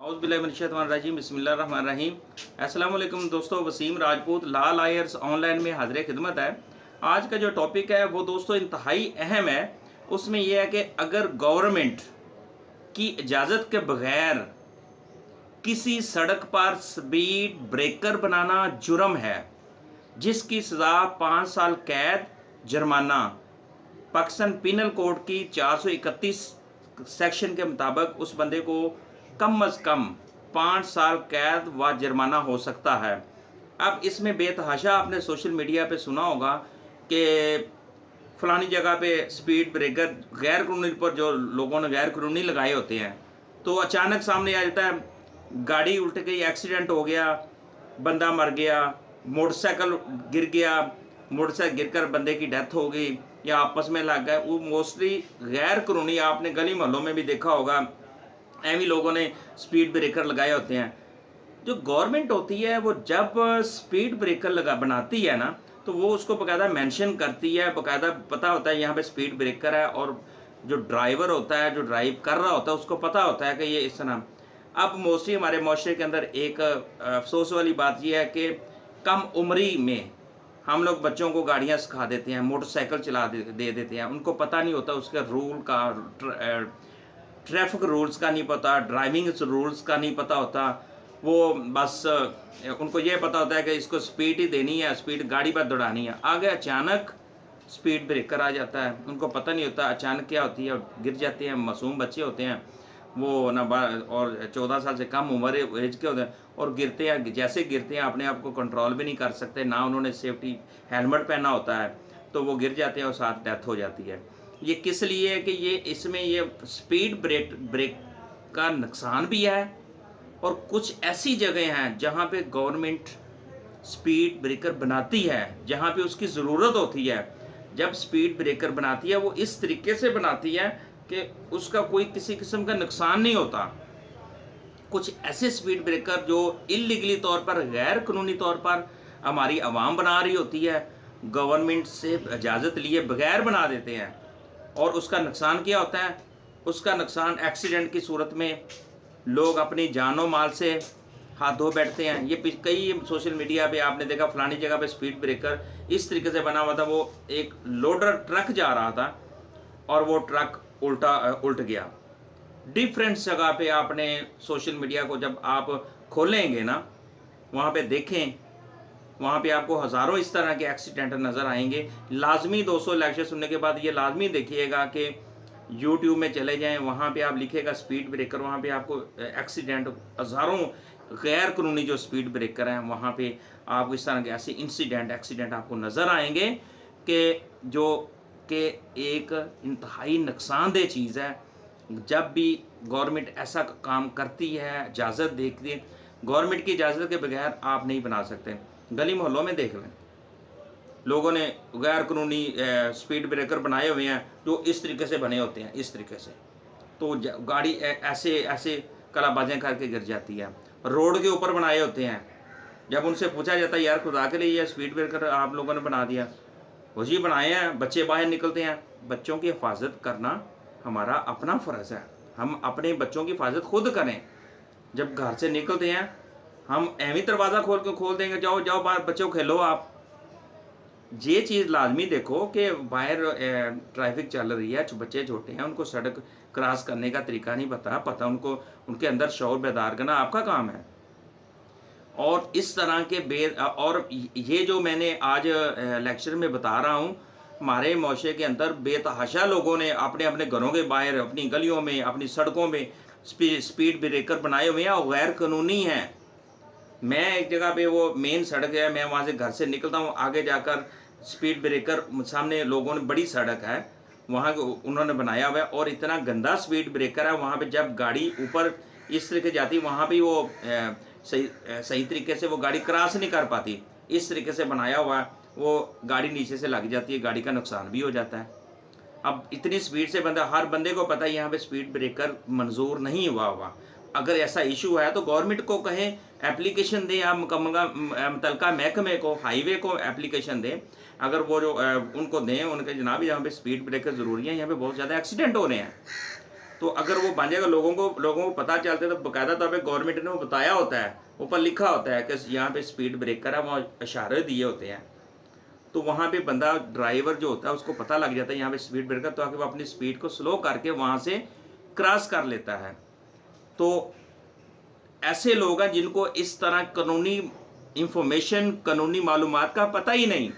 औज़ुबिल्लाहिमिनश्शैतानिर्रजीम बिस्मिल्लाहिर्रहमानिर्रहीम। अस्सलाम वालेकुम दोस्तों, वसीम राजपूत लाल आयर्स ऑनलाइन में हाज़िर खिदमत है। आज का जो टॉपिक है वो दोस्तों इंतहाई अहम है। उसमें यह है कि अगर गवर्नमेंट की इजाज़त के बगैर किसी सड़क पर स्पीड ब्रेकर बनाना जुर्म है, जिसकी सज़ा 5 साल कैद, जुर्माना। पाकिस्तान पिनल कोड की 431 सेक्शन के मुताबिक उस बंदे को कम अज़ कम 5 साल कैद व जुर्माना हो सकता है। अब इसमें बेतहाशा आपने सोशल मीडिया पे सुना होगा कि फलानी जगह पे स्पीड ब्रेकर गैर कानूनी पर जो लोगों ने गैर कानूनी लगाए होते हैं, तो अचानक सामने आ जाता है, गाड़ी उल्ट गई, एक्सीडेंट हो गया, बंदा मर गया, मोटरसाइकिल गिर गया, मोटरसाइकिल गिरकर बंदे की डेथ हो गई या आपस में लग गए। वो मोस्टली गैर कानूनी, आपने गली मोहल्लों में भी देखा होगा, ऐवी लोगों ने स्पीड ब्रेकर लगाए होते हैं। जो गवर्नमेंट होती है वो जब स्पीड ब्रेकर बनाती है ना, तो वो उसको बाकायदा मेंशन करती है, बाकायदा पता होता है यहाँ पे स्पीड ब्रेकर है, और जो ड्राइवर होता है, जो ड्राइव कर रहा होता है, उसको पता होता है कि ये इस तरह। अब मोस्टली हमारे माशरे के अंदर एक अफसोस वाली बात यह है कि कम उम्री में हम लोग बच्चों को गाड़ियाँ सिखा देते हैं, मोटरसाइकिल चला दे देते हैं। उनको पता नहीं होता उसके रूल का, ट्रैफिक रूल्स का नहीं पता, ड्राइविंग रूल्स का नहीं पता होता। वो बस उनको ये पता होता है कि इसको स्पीड ही देनी है, स्पीड गाड़ी पर दौड़ानी है। आगे अचानक स्पीड ब्रेकर आ जाता है, उनको पता नहीं होता अचानक क्या होती है, गिर जाते हैं। मासूम बच्चे होते हैं वो ना, और 14 साल से कम उम्र एज के होते हैं, और गिरते हैं। जैसे गिरते हैं अपने आप को कंट्रोल भी नहीं कर सकते, ना उन्होंने सेफ्टी हेलमेट पहना होता है, तो वो गिर जाते हैं और साथ डेथ हो जाती है। ये किस लिए है कि ये इसमें ये स्पीड ब्रेक का नुकसान भी है, और कुछ ऐसी जगह हैं जहाँ पे गवर्नमेंट स्पीड ब्रेकर बनाती है, जहाँ पे उसकी ज़रूरत होती है। जब स्पीड ब्रेकर बनाती है वो इस तरीके से बनाती है कि उसका कोई किसी किस्म का नुकसान नहीं होता। कुछ ऐसे स्पीड ब्रेकर जो इलीगली तौर पर, गैर कानूनी तौर पर हमारी आवाम बना रही होती है, गवर्नमेंट से इजाज़त लिए बगैर बना देते हैं। और उसका नुकसान क्या होता है? उसका नुकसान एक्सीडेंट की सूरत में लोग अपनी जानो माल से हाथ धो बैठते हैं। ये कई सोशल मीडिया पे आपने देखा, फलानी जगह पे स्पीड ब्रेकर इस तरीके से बना हुआ था। वो एक लोडर ट्रक जा रहा था और वो ट्रक उल्ट गया। डिफरेंट जगह पे आपने सोशल मीडिया को जब आप खोलेंगे ना, वहाँ पे देखें, वहाँ पे आपको हज़ारों इस तरह के एक्सीडेंट नज़र आएंगे। लाजमी दोस्तों, लेक्चर सुनने के बाद ये लाजमी देखिएगा कि यूट्यूब में चले जाएं, वहाँ पे आप लिखेगा स्पीड ब्रेकर, वहाँ पे आपको एक्सीडेंट, हज़ारों गैर कानूनी जो स्पीड ब्रेकर हैं, वहाँ पे आपको इस तरह के ऐसे एक्सीडेंट आपको नज़र आएंगे कि एक इंतहाई नुकसानदेह चीज़ है। जब भी गवर्नमेंट ऐसा काम करती है, इजाज़त देखती है, गवर्नमेंट की इजाज़त के बगैर आप नहीं बना सकते। गली मोहल्लों में देख लें, लोगों ने गैर कानूनी स्पीड ब्रेकर बनाए हुए हैं जो इस तरीके से बने होते हैं, इस तरीके से, तो गाड़ी ऐसे कलाबाजियाँ करके गिर जाती है। रोड के ऊपर बनाए होते हैं, जब उनसे पूछा जाता है यार खुदा के लिए ये स्पीड ब्रेकर आप लोगों ने बना दिया, वो जी बनाए हैं, बच्चे बाहर निकलते हैं। बच्चों की हिफाजत करना हमारा अपना फ़र्ज़ है, हम अपने बच्चों की हिफाजत खुद करें। जब घर से निकलते हैं हम एवं दरवाज़ा खोल देंगे, जाओ जाओ बाहर बच्चों खेलो आप। ये चीज़ लाजमी देखो कि बाहर ट्रैफिक चल रही है, बच्चे छोटे हैं, उनको सड़क क्रॉस करने का तरीका नहीं पता उनको, उनके अंदर शऊर बेदार करना आपका काम है। और इस तरह के और ये जो मैंने आज लेक्चर में बता रहा हूँ, हमारे माशरे के अंदर बेतहाशा लोगों ने अपने अपने घरों के बाहर, अपनी गलियों में, अपनी सड़कों में स्पीड ब्रेकर बनाए हुए हैं और गैर कानूनी हैं। मैं एक जगह पे, वो मेन सड़क है, मैं वहाँ से घर से निकलता हूँ, आगे जाकर स्पीड ब्रेकर सामने लोगों ने, बड़ी सड़क है वहाँ उन्होंने बनाया हुआ है, और इतना गंदा स्पीड ब्रेकर है वहाँ पे, जब गाड़ी ऊपर इस तरीके जाती है वहाँ पे वो सही तरीके से वो गाड़ी क्रॉस नहीं कर पाती, इस तरीके से बनाया हुआ है। वो गाड़ी नीचे से लग जाती है, गाड़ी का नुकसान भी हो जाता है। अब इतनी स्पीड से हर बंदे को पता है यहाँ पे स्पीड ब्रेकर मंजूर नहीं हुआ। अगर ऐसा इशू है तो गवर्नमेंट को कहें, एप्लीकेशन दें, आप मुतलका महकमे को, हाईवे को एप्लीकेशन दें। अगर वो जो उनको दें, उनके जनाब यहाँ पे स्पीड ब्रेकर ज़रूरी है, यहाँ पे बहुत ज़्यादा एक्सीडेंट हो रहे हैं। तो अगर वो बन जाएगा, लोगों को पता चलता है, तो बाकायदा तौर पे गवर्नमेंट ने वो बताया होता है, ऊपर लिखा होता है कि यहाँ पे स्पीड ब्रेकर है, वहाँ इशारे दिए होते हैं, तो वहाँ पे बंदा ड्राइवर जो होता है उसको पता लग जाता है यहाँ पे स्पीड ब्रेकर, तो आके वो अपनी स्पीड को स्लो करके वहाँ से क्रॉस कर लेता है। तो ऐसे लोग हैं जिनको इस तरह कानूनी इंफॉर्मेशन, कानूनी मालूमात का पता ही नहीं,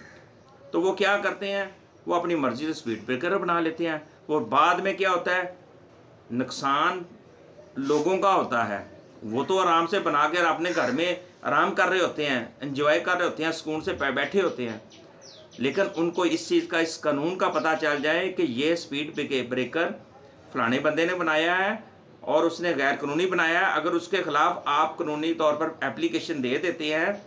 तो वो क्या करते हैं, वो अपनी मर्जी से स्पीड ब्रेकर बना लेते हैं। वो बाद में क्या होता है, नुकसान लोगों का होता है। वो तो आराम से बना कर अपने घर में आराम कर रहे होते हैं, एंजॉय कर रहे होते हैं, सुकून से बैठे होते हैं, लेकिन उनको इस चीज़ का, इस कानून का पता चल जाए कि ये स्पीड ब्रेकर फलाने बंदे ने बनाया है और उसने गैर कानूनी बनाया है, अगर उसके खिलाफ आप कानूनी तौर पर एप्लीकेशन दे देते हैं,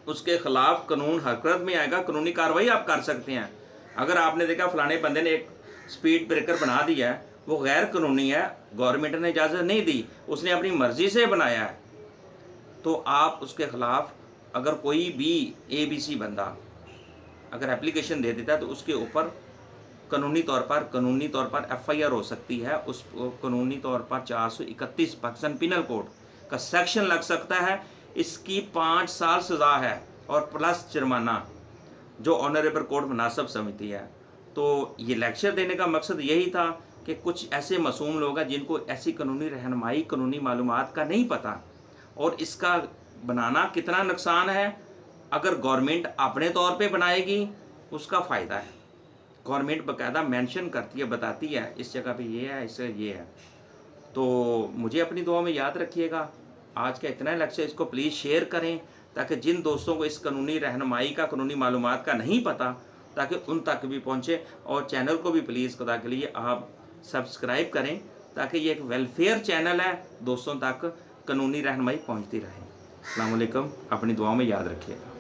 उसके खिलाफ कानून हरकत में आएगा, कानूनी कार्रवाई आप कर सकते हैं। अगर आपने देखा फलाने बंदे ने एक स्पीड ब्रेकर बना दिया है, वो गैर कानूनी है, गवर्नमेंट ने इजाज़त नहीं दी, उसने अपनी मर्जी से बनाया है, तो आप उसके खिलाफ अगर कोई भी ABC बंदा अगर एप्लीकेशन दे देता है, तो उसके ऊपर कानूनी तौर पर FIR हो सकती है। उस कानूनी तौर पर 431 पाकिस्तान पिनल कोड का सेक्शन लग सकता है। इसकी 5 साल सज़ा है और प्लस जुर्माना, जो ऑनरेबल कोर्ट मुनासिब समझती है। तो ये लेक्चर देने का मकसद यही था कि कुछ ऐसे मासूम लोग हैं जिनको ऐसी कानूनी रहनुमाई, कानूनी मालूमात का नहीं पता, और इसका बनाना कितना नुकसान है। अगर गवर्नमेंट अपने तौर पे बनाएगी उसका फ़ायदा है, गवर्नमेंट बाकायदा मेंशन करती है, बताती है इस जगह पे ये है, इससे ये है। तो मुझे अपनी दुआ में याद रखिएगा। आज का इतना लेक्चर, इसको प्लीज़ शेयर करें ताकि जिन दोस्तों को इस कानूनी रहनुमाई का, कानूनी मालूमात का नहीं पता, ताकि उन तक भी पहुँचे। और चैनल को भी प्लीज़ खुदा के लिए आप सब्सक्राइब करें, ताकि ये एक वेलफेयर चैनल है, दोस्तों तक कानूनी रहनुमाई पहुँचती रहे। अस्सलाम वालेकुम, अपनी दुआओं में याद रखिएगा।